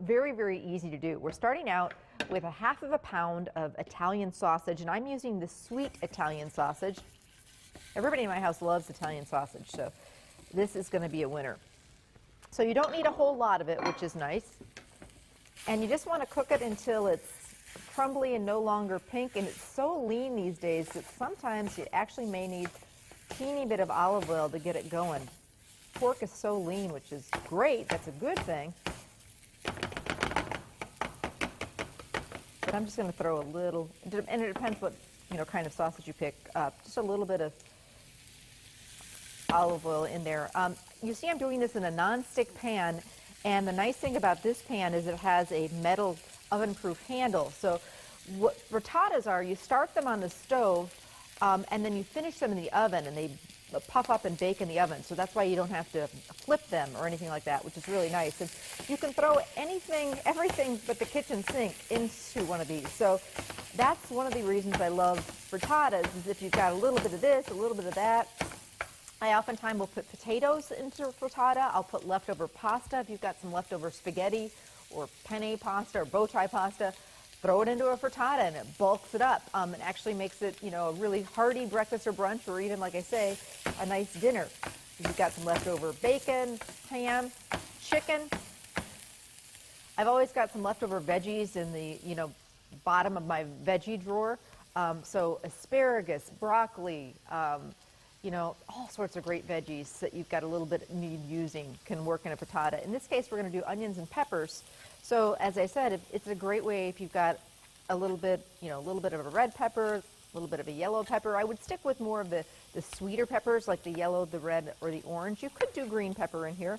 very, very easy to do. We're starting out with a half of a pound of Italian sausage, and I'm using the sweet Italian sausage. Everybody in my house loves Italian sausage, so this is going to be a winner. So you don't need a whole lot of it, which is nice. And you just want to cook it until it's crumbly and no longer pink, and it's so lean these days that sometimes you actually may need a teeny bit of olive oil to get it going. Pork is so lean, which is great. That's a good thing. But I'm just going to throw a little, and it depends what kind of sausage you pick up. Just a little bit of olive oil in there. You see I'm doing this in a non-stick pan, and the nice thing about this pan is it has a metal oven-proof handle. So what frittatas are, you start them on the stove, and then you finish them in the oven, and they puff up and bake in the oven. So that's why you don't have to flip them or anything like that, which is really nice. And you can throw anything, everything but the kitchen sink into one of these. So that's one of the reasons I love frittatas, is if you've got a little bit of this, a little bit of that. I oftentimes will put potatoes into a frittata. I'll put leftover pasta. If you've got some leftover spaghetti or penne pasta or bow tie pasta, throw it into a frittata and it bulks it up. It actually makes it, a really hearty breakfast or brunch, or even, like I say, a nice dinner. If you've got some leftover bacon, ham, chicken. I've always got some leftover veggies in the, bottom of my veggie drawer. So asparagus, broccoli, all sorts of great veggies that you've got a little bit need using can work in a frittata. In this case, we're going to do onions and peppers. So as I said, it's a great way if you've got a little bit of a red pepper, a little bit of a yellow pepper. I would stick with more of the sweeter peppers, like the yellow, the red, or the orange. You could do green pepper in here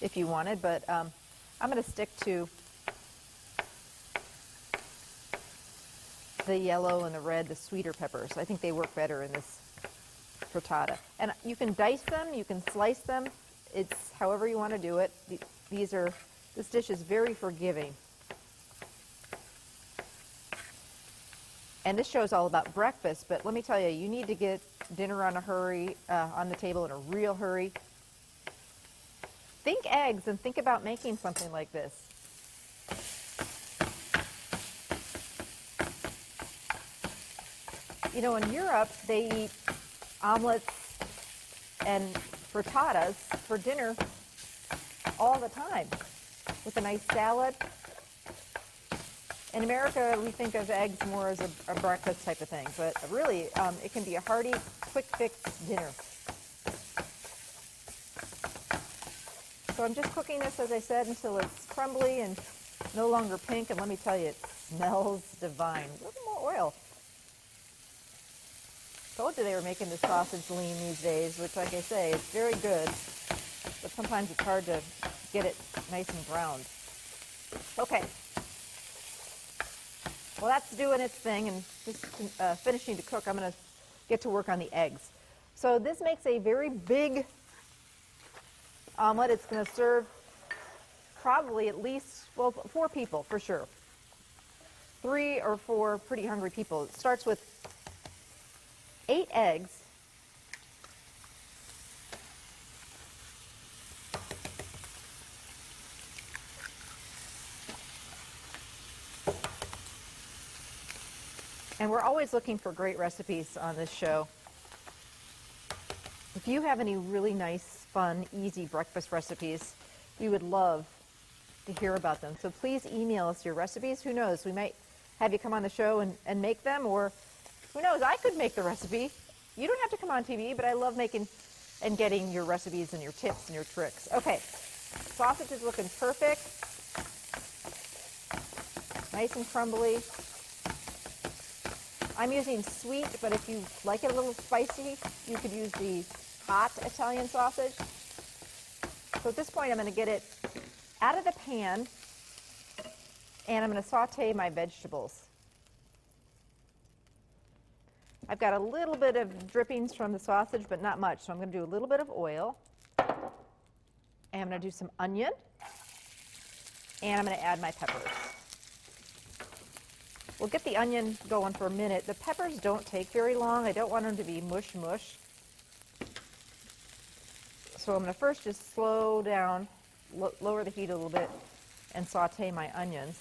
if you wanted, but I'm going to stick to the yellow and the red, the sweeter peppers. I think they work better in this frittata. And you can dice them, you can slice them. It's however you want to do it. This dish is very forgiving. And this show is all about breakfast, but let me tell you, you need to get dinner on the table in a real hurry. Think eggs and think about making something like this. In Europe, they eat omelets and frittatas for dinner all the time with a nice salad. In America, we think of eggs more as a breakfast type of thing, but really, it can be a hearty, quick fix dinner. So I'm just cooking this, as I said, until it's crumbly and no longer pink, and let me tell you, it smells divine. A little more oil. Told you they were making the sausage lean these days, which, like I say, it's very good, but sometimes it's hard to get it nice and browned. Okay. Well, that's doing its thing, and just finishing to cook. I'm going to get to work on the eggs. So this makes a very big omelet. It's going to serve probably at least, 4 people for sure. 3 or 4 pretty hungry people. It starts with 8 eggs. And we're always looking for great recipes on this show. If you have any really nice, fun, easy breakfast recipes, we would love to hear about them. So please email us your recipes. Who knows, we might have you come on the show and make them, or who knows, I could make the recipe. You don't have to come on TV, but I love making and getting your recipes and your tips and your tricks. Okay, sausage is looking perfect. Nice and crumbly. I'm using sweet, but if you like it a little spicy, you could use the hot Italian sausage. So at this point, I'm going to get it out of the pan, and I'm going to saute my vegetables. I've got a little bit of drippings from the sausage, but not much, so I'm going to do a little bit of oil. And I'm going to do some onion, and I'm going to add my peppers. We'll get the onion going for a minute. The peppers don't take very long. I don't want them to be mush mush. So I'm going to first just slow down lower the heat a little bit and saute my onions.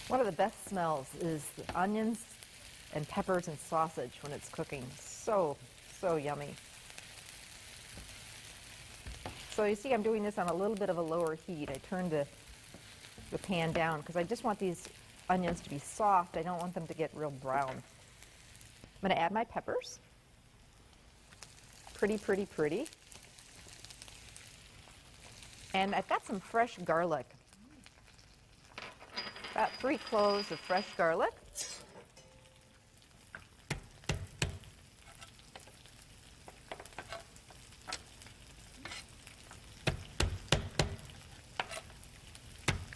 One of the best smells is the onions and peppers and sausage when it's cooking. So, so yummy. So you see I'm doing this on a little bit of a lower heat. I turned the pan down because I just want these onions to be soft. I don't want them to get real brown. I'm going to add my peppers. Pretty, pretty, pretty. And I've got some fresh garlic. About 3 cloves of fresh garlic.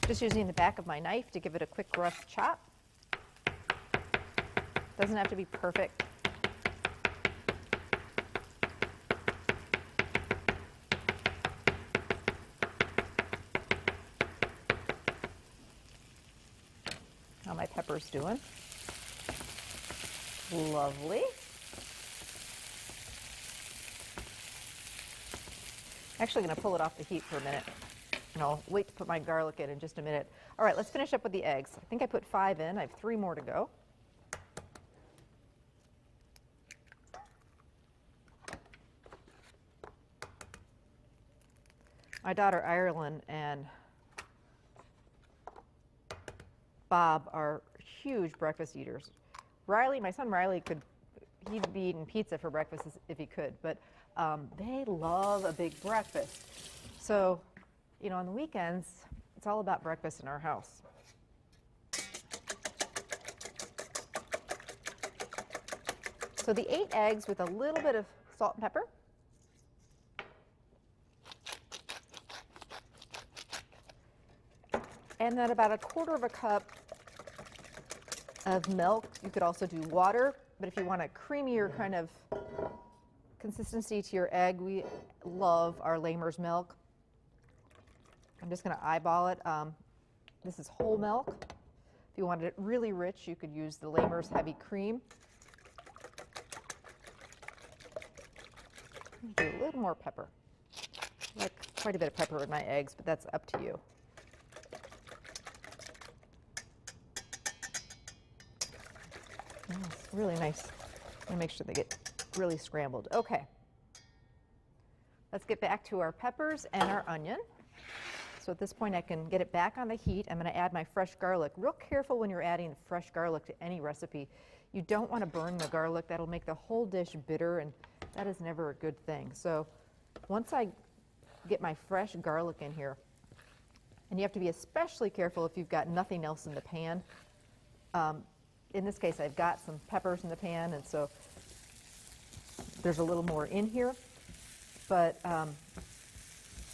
Just using the back of my knife to give it a quick rough chop. Doesn't have to be perfect. How my pepper's doing? Lovely. Actually going to pull it off the heat for a minute. And I'll wait to put my garlic in just a minute. All right, let's finish up with the eggs. I think I put 5 in. I have 3 more to go. My daughter Ireland and Bob are huge breakfast eaters. Riley, my son Riley, he'd be eating pizza for breakfast if he could, but they love a big breakfast. So, you know, on the weekends, it's all about breakfast in our house. So the 8 eggs with a little bit of salt and pepper. And then about 1/4 cup of milk. You could also do water, but if you want a creamier kind of consistency to your egg, we love our Lamer's milk. I'm just going to eyeball it. This is whole milk. If you wanted it really rich, you could use the Lamer's heavy cream. Do a little more pepper. I like quite a bit of pepper in my eggs, but that's up to you. It's really nice. And make sure they get really scrambled. Okay. Let's get back to our peppers and our onion. So at this point I can get it back on the heat. I'm going to add my fresh garlic. Real careful when you're adding fresh garlic to any recipe. You don't want to burn the garlic. That'll make the whole dish bitter, and that is never a good thing. So once I get my fresh garlic in here, and you have to be especially careful if you've got nothing else in the pan. In this case, I've got some peppers in the pan, and so there's a little more in here. But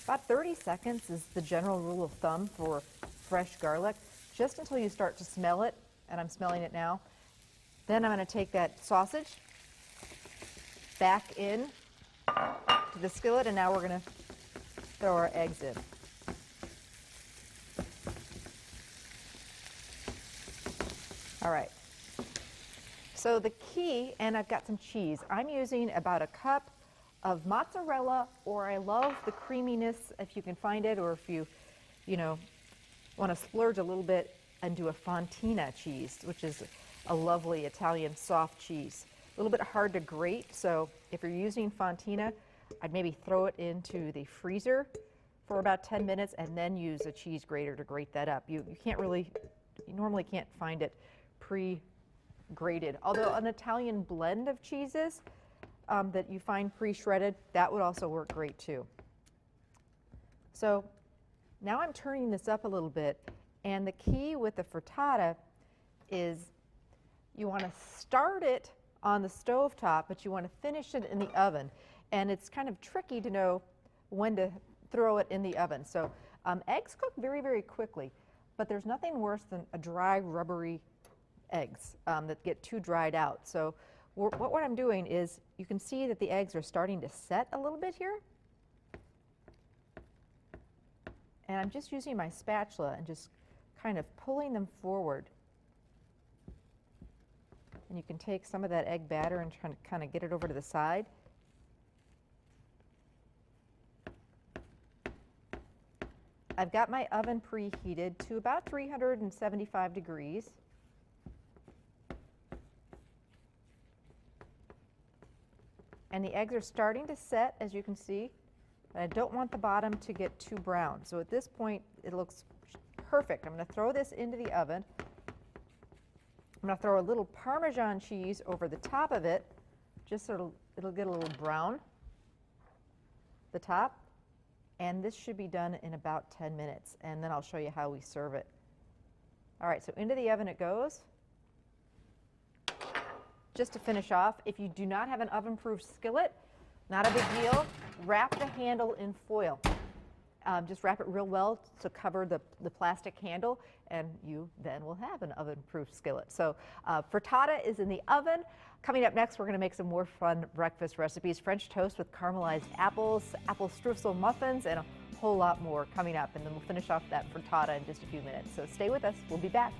about 30 seconds is the general rule of thumb for fresh garlic, just until you start to smell it, and I'm smelling it now. Then I'm going to take that sausage back in to the skillet, and now we're going to throw our eggs in. All right. So the key, and I've got some cheese. I'm using about 1 cup of mozzarella, or I love the creaminess if you can find it, or if you want to splurge a little bit and do a fontina cheese, which is a lovely Italian soft cheese. A little bit hard to grate, so if you're using fontina, I'd maybe throw it into the freezer for about 10 minutes and then use a cheese grater to grate that up. You normally can't find it pre-grated. Although an Italian blend of cheeses that you find pre-shredded, that would also work great too. So now I'm turning this up a little bit, and the key with the frittata is you want to start it on the stove top, but you want to finish it in the oven. And it's kind of tricky to know when to throw it in the oven. So eggs cook very, very quickly, but there's nothing worse than a dry, rubbery eggs that get too dried out. So what I'm doing is, you can see that the eggs are starting to set a little bit here. And I'm just using my spatula and just kind of pulling them forward And you can take some of that egg batter and try to kind of get it over to the side. I've got my oven preheated to about 375 degrees. And the eggs are starting to set, as you can see. And I don't want the bottom to get too brown. So at this point, it looks perfect. I'm going to throw this into the oven. I'm going to throw a little Parmesan cheese over the top of it, just so it'll get a little brown, the top. And this should be done in about 10 minutes. And then I'll show you how we serve it. All right, so into the oven it goes. Just to finish off, if you do not have an oven-proof skillet, not a big deal. Wrap the handle in foil. Just wrap it real well to cover the plastic handle, and you then will have an oven-proof skillet. So frittata is in the oven. Coming up next, we're going to make some more fun breakfast recipes. French toast with caramelized apples, apple streusel muffins, and a whole lot more coming up. And then we'll finish off that frittata in just a few minutes. So stay with us. We'll be back.